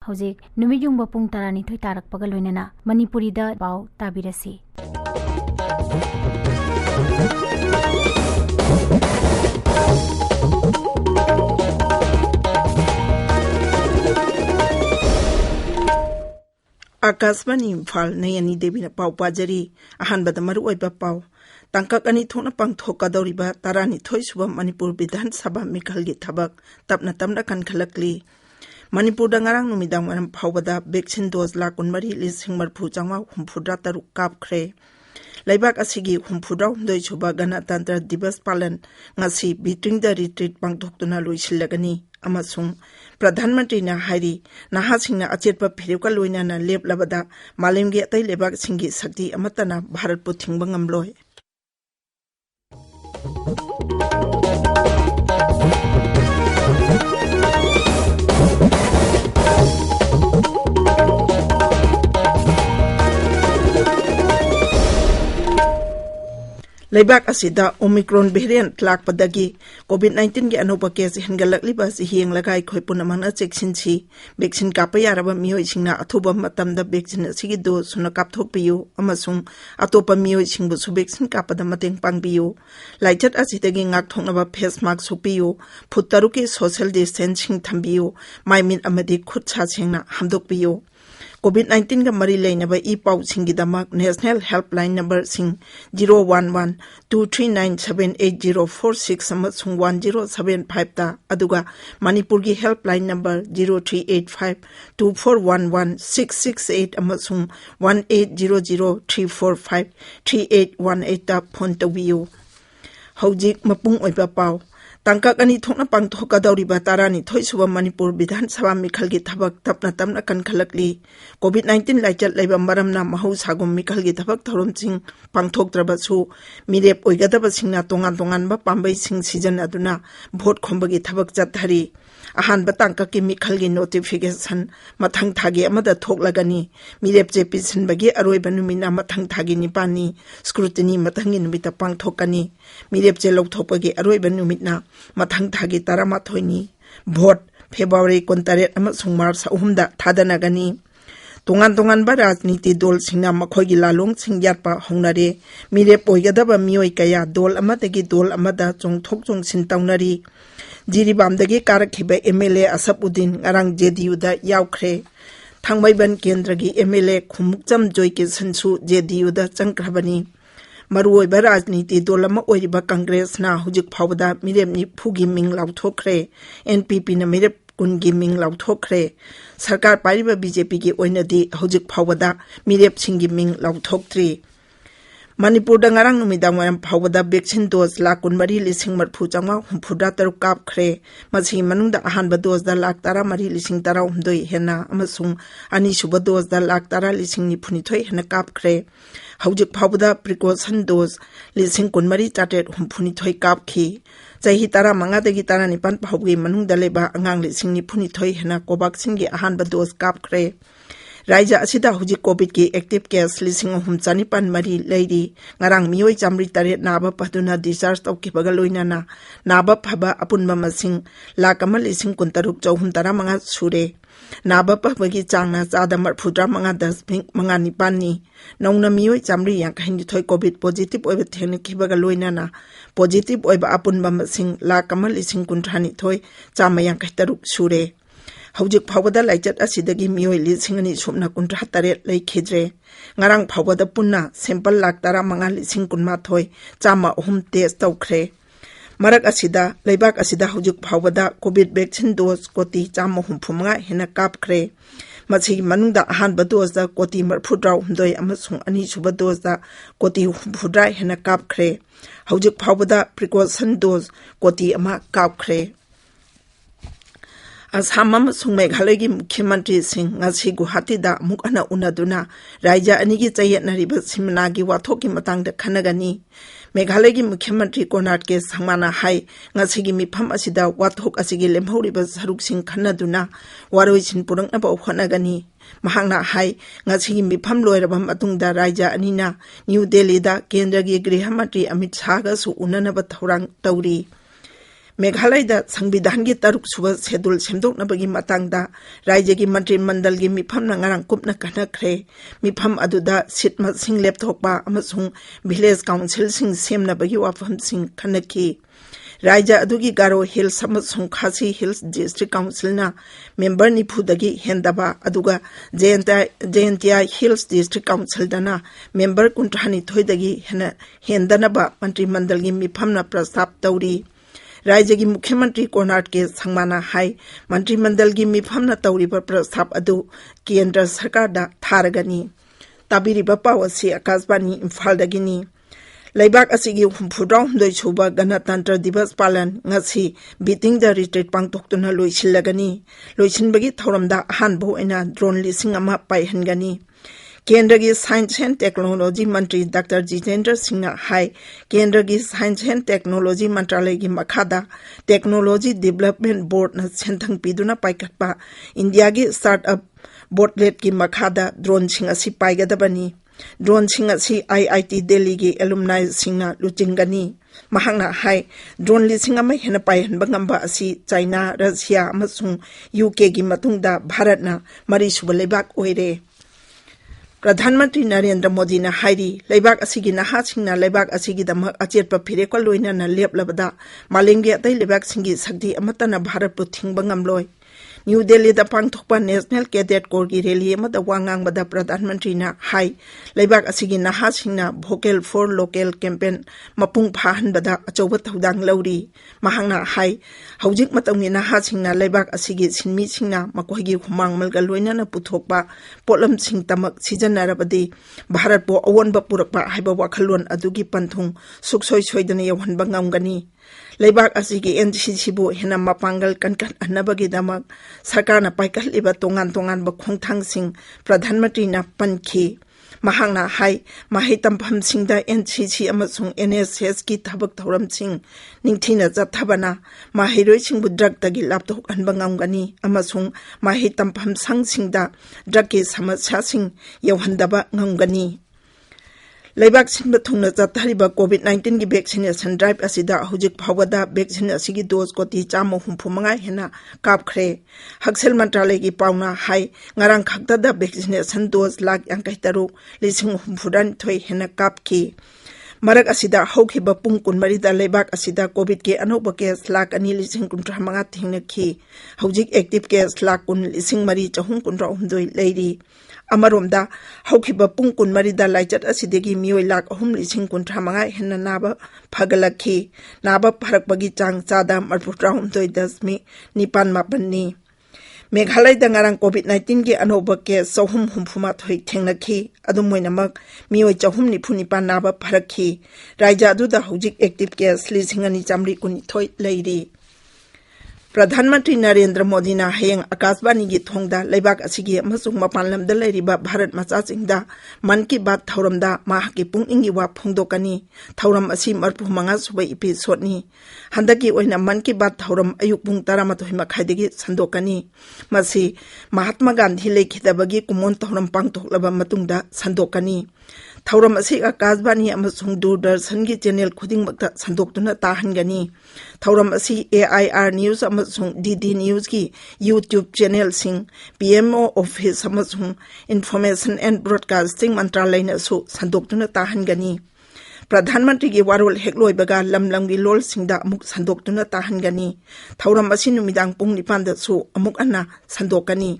Hojik numiyung bapung tarani thoi tarak pagal loinana Manipuri da pau tabirasi. Akasmani Imphal Nayani Devi na pau pajari ahanbada maru oiba pau tangkak ani thona pangthoka doriba tarani thoi suba Manipur Bidhan Sabha Mikhalgi thabak tapna tamna kan khalakli Manipur da ngarang numidang maram phawbada vaccine dose la kunmari lising marphu changwa humphudra taruk kapkhre laibak asigi humphudra doi suba ganatantra divas palan ngasi bitring da retreat pangthoktuna loisilagani amasung Pradhan Mantri na hairi nahasingna achetpa phireuka loinana leplabada malemgi atai lebak singi sakti amatana Bharat pu thingba ngamloi Laibak asida Omicron variant lakpadagi COVID-19 gi anopa case hengalakliba si hiang lagai khoipunamana cheksinsi vaccine kapa yaraba mioi singna athuba matamda vaccine asigi do suna kapthokpiyu amasung atopa mioi singbu su vaccine kapada mateng pangbiyu laichat asidagi ngak thongnaba face mask supiyu phutaruki social distancing thambiyu maimin amadi khutcha sengna hamdokpiyu COVID-19 ga mari lainaba pau singi damak National Helpline number sing 011-2397-8046 amasung 1075 ta aduga Manipur gi helpline number 0385-2411-668 amasung 1800-345-3818 ta phone tawiyu hojik mapung oiba pau Tangkak ani thokna pangthoka doriba tarani thoi suba Manipur Bidhan Sabha Mikhalgi thabak tapna tamna kan khalakli COVID-19 laichat laiba maramna mahau sagum Mikhalgi thabak thorom sing pangthoktraba su mirep oigadaba singna tongan ba pambai sing season aduna vote khombagi thabak chathari ahan batangka ki Mikhalgi notification mathang thagi amada thoklagani mirep je pisin bagi aroi banumina mathang thagi nipani scrutiny mathangi numita pangthokani mirep je lokthopagi aroi banumina mathang thagi tarama thoini vote February 28 amasung March 3 da thadanagani tongan ba rajniti dol singna makhoigi lalong singyatpa hongnare mirep oigadaba mioi kaya dol amadagi dol amada chongthok chongsin tawnari Jiribamdagi karakhiba MLA Asapuddin ngarang JDU da yaukhre Thangmaiban Kendragi MLA Khumukcham Joyke Sansu JDU da changkrabani Maruoiba rajniti dolama oiriba Congress na hujik phawda miremni phugi ming lauthokre NPP na mirep kungi ming lauthokre sarkar pariba BJP gi oinadi hujik phawda mirep singi ming lauthoktri Manipur da ngarang numidang maram phawda vaccine dose la kunmari lising marphu changwa humphudra taruk kapkhre masi manungda ahanba dose da lak tara mari lising tara humdoi hena amasung ani suba dose da lak tara lising ni phuni thoi hena kapkhre hawjik phawda precaution dose lising kunmari chatet humphuni thoi kapkhi chahi tara manga dagi tara nipan phawgi manungda leba angang lising ni phuni thoi hena covaxin gi ahanba dose kapkhre Raija asida huji COVID ki active case lising humchanipan mari leiri ngarang mioi chamri tare naba paduna discharge tawkibaga loinana naba phaba apunba masing lakama lising kuntaruk chauhum tara manga sure naba phabagi changna chada marphudra manga 10 manga nipani nongna mioi chamri yang khaini thoi COVID positive oiba thene khibaga loinana positive oiba apunba masing lakama lising kunthani thoi chama yang khaitaruk sure Hawjik phawada laichat asidagi mioi lisingani sumna kuntra taret lai khidre ngarang phawada punna sample lak tara manga lising kunma thoi chama test tawkhre marak asida laibak asida hawjik phawada COVID vaccine dose koti chama phumanga hena kapkhre machi manungda ahanba dose da koti marphudra humdoi amasung ani suba dose da koti humphudra hena kapkhre hawjik phawada precaution dose koti ama kapkhre Ashamam sung Meghalagi Mukhyamantri Singh ngasi Guwahati da mukana unaduna Raija anigi chayetna riba simnagi wathoki matangda khanagani Meghalagi Mukhyamantri Konark ke sangmana hai ngasigi mipham asida wathok asigi lemhoriba saruk sing khanaduna waroi sin purangna ba khonagani mahangna hai ngasigi mipham loiraba matungda Raija anina New Delhi da Kendra gi Griha Mantri Amit Shah ga su unanaba thorang tauri मेघालयदा संविधानगी तरुक सुबह schedule सेमदोकनबगी मतंगदा राज्यगी मंत्री मंडलगी मिफमना ngarang kupna kanakre mifam aduda sit masing lepthokpa amasung village council sing semnabagi wafam sing khanaki Raja adugi Garo Hills amasung Khasi Hills District Council na member ni phudagi hendaba aduga Jayantia Hills District Council dana member kuntrani thoidagi hendanaba mantri mandalgi mifamna prastab tauri राज्य की मुख्यमंत्री Konrad के संगमाना high मंत्रिमंडल की मिफमना तौरीबा प्रस्ताव अदु केंद्र सरकार दा थारगनी ताबिरिबा पावसी आकाशवाणी इम्फालदगिनी लेबाक असिगी हुमफुराव हुमदोय सुबा गणतंत्र दिवस पालन ngasi बीटिंग द रिट्रीट पांगथोक्तुना लोइसिलगनी लोइसिनबगी थौरमदा अहानबो ओइना ड्रोन लिसिंग अमा पाइहनगनी केंद्र की साइंस एंड टेक्नोलॉजी मंत्री डॉक्टर जितेंद्र सिंह हाई केंद्र की साइंस एंड टेक्नोलॉजी मंत्रालय की मखादा टेक्नोलॉजी डेवलपमेंट बोर्ड न सेंथंग पीदुना पाइकटपा इंडिया की स्टार्टअप बोटलेट की मखादा ड्रोन सिंह असि पाइगदबनी ड्रोन सिंह असि IIT दिल्ली की एलुमनाई सिंह लुचिंगनी महांगना हाई ड्रोन लिसिंग अमा हेना पाइहनबा ngamba असि चाइना रशिया अमसुंग UK की मतुंगदा भारतना मरीसुबा लेबाक ओइरे प्रधानमंत्री नरेंद्र मोदी ने हाईरी लेबाक असिगी नहासिंगना लेबाक असिगी दमक अचेतपा फिरेको लोइना लेपलबदा मालेंगे अतै लेबाक सिंगी शक्ति अमतना भारत पु थिंगबा ngamloi न्यू दिल्ली दा पांगथोकपा नेशनल कैडेट कोर की रैली अमदा वांगांगबदा प्रधानमंत्री ना हाई लेबाक असिगी नहासिंगना वोकल फॉर लोकल कैंपेन मपुंग फाहनबदा अचौबा थौदांग लौरी महांगना हाई हौजिक मतंगी नहासिंगना लेबाक असिगी सिनमिसिंगना मकोइगी हुमांगमलगा लोइना पुथोकपा पोलम सिंग तमक सिजनरबदी भारत पो अवोनबा पुरकपा हाइबा वाखलोन अदुगी पंथुंग सुखसोय सोयदना यवहनबा ngamgani लेबाक असिगी NCC बो हेना मपांगल कनकन अनबगी दमक सरकार ना पाइकलिबा तोंगान तोंगान बा खोंगथांगसिंग प्रधानमंत्री ना पनखी महांगना हाई माहि तंफम सिंगदा NCC अमसुंग NSS की थबक थौरम सिंग निंगथिना जथबना माहिरोय सिंग बुद्रक तगी लापतोक अनबा ngamgani अमसुंग माहि तंफम संग सिंगदा ड्रग की समस्या सिंग यवहनदबा ngamgani लेबाक सिंबा थुंगना जाथारिबा कोविड-19 की वैक्सीनेशन ड्राइव असिदा हुजिक फावदा वैक्सीन असिगी डोज कोटी 135 हेना कापख्रे हक्सेल मंत्रालय की पाउना हाई ngarang खक्तदा वैक्सीनेशन डोज 153,000 हेना कापकी मरक असिदा हौखिबा पुंग कुनमरिदा लेबाक असिदा कोविड के अनोबा केस 2,235 थिंगनखी हौजिक एक्टिव केस 1,10,319 लेरी अमरोमदा हौखिबा पुंग कुनमरिदा लाइचत असिदेगी मियोय 3,35,000 हेना नाबा फगलखी नाबा फरकबगी चांग चादा 49.9 मेघालय दंगारंग कोविड-19 के अनोबा केस 363 थेंगनखी अदुमोइनमक मियोय 394 नाबा फरकखी राज्य अदुदा हौजिक एक्टिव केस 2,919 लेरी प्रधानमंत्री नरेंद्र मोदी ना हयंग आकाशवाणी की थोंगदा लेबाक असिगी अमसुंग मपानलमदा लेरिबा भारत मचासिंगदा मन की बात थौरमदा माहकी पुंगिंगी वा फोंगदोकनी थौरम असि 45 सुबा एपिसोडनी हंदकी ओइना मन की बात थौरम अयुक पुंग 12 मखाइदगी संदोकनी मसी महात्मा गांधी लेखिदबगी कुमोन थौरम पांगथोकलबा मतुंगदा संदोकनी थौरम असि आकाशवाणी अमसुंग दूरदर्शन की चैनल खुदिंगमक्ता संदोक्तुना ताहनगनी थौरम असि AIR न्यूज अमसुंग DD न्यूज की यूट्यूब चैनल सिंग PMO ऑफिस अमसुंग इंफॉर्मेशन एंड ब्रॉडकास्टिंग मंत्रालय नसु संदोक्तुना ताहनगनी प्रधानमंत्री की वारोल हेक्लोइबगा लमलमगी लोल सिंगदा अमुक संदोक्तुना ताहनगनी थौरम असि नुमिदांग पुंग 9 दसु अमुक अन्ना संदोकनी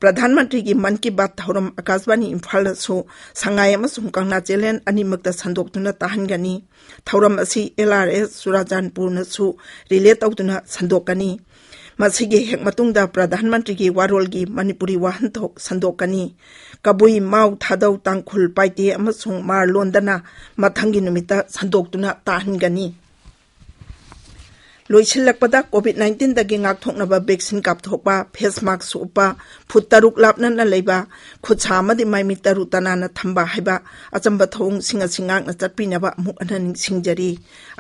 प्रधानमंत्री की मन की बात थौरम आकाशवाणी इम्फाल संगाई अमसुंग कांगना चैनल अनिमक्ता संदोक्तुना ताहनगनी थौरम असि LRS सुराजानपुर नसु रिले तौतुना संदोकनी मसिगे हेक मतुंगदा प्रधानमंत्री की वारोल की मणिपुरी वाहनथोक संदोकनी कबुई माउ थादौ तांखुल पाइते अमसुंग मारलोंदना मथंगी नुमिता संदोक्तुना ताहनगनी लोइसिलकपदा कोविड-19 दगी ngaktoknaba वैक्सीन कापथोकपा फेस मास्क सुपा फुट 6 लापनना लेबा खुदसा अमदि माइमि 6 तनाना थंबा हाइबा अचंबा थौंग सिंगा सिंगाकना चटपिनबा अमुक अना निंगसिंगजरी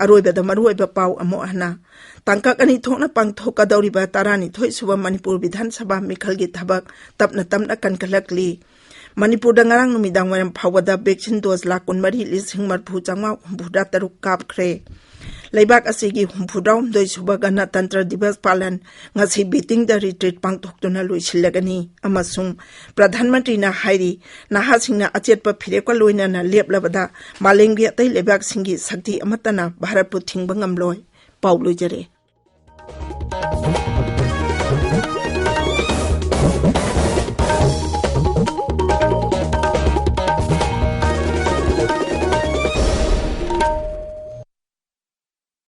अरोइबदा मरुइबा पाउ अमु अना तंकक अनि थोकना पांगथोकदौरिबा 12 सुबा मणिपुर विधानसभा मिखलगी थबक तपना तमना कनकलकली मणिपुर नgarang नुमिदांग वरम फावदा वैक्सीन डोज 1,23,453 कापख्रे Leibak asigi humphudawmdoi suba Ganatantra Divas Palan ngasi beating the retreat pangthoktuna loisilagani amasung Pradhan Mantri na hairi nahasingna achetpa phirekwa loinana leplabada malengbi atai leibak singi sakti amatana Bharatpu thingba ngamloi pau loijare.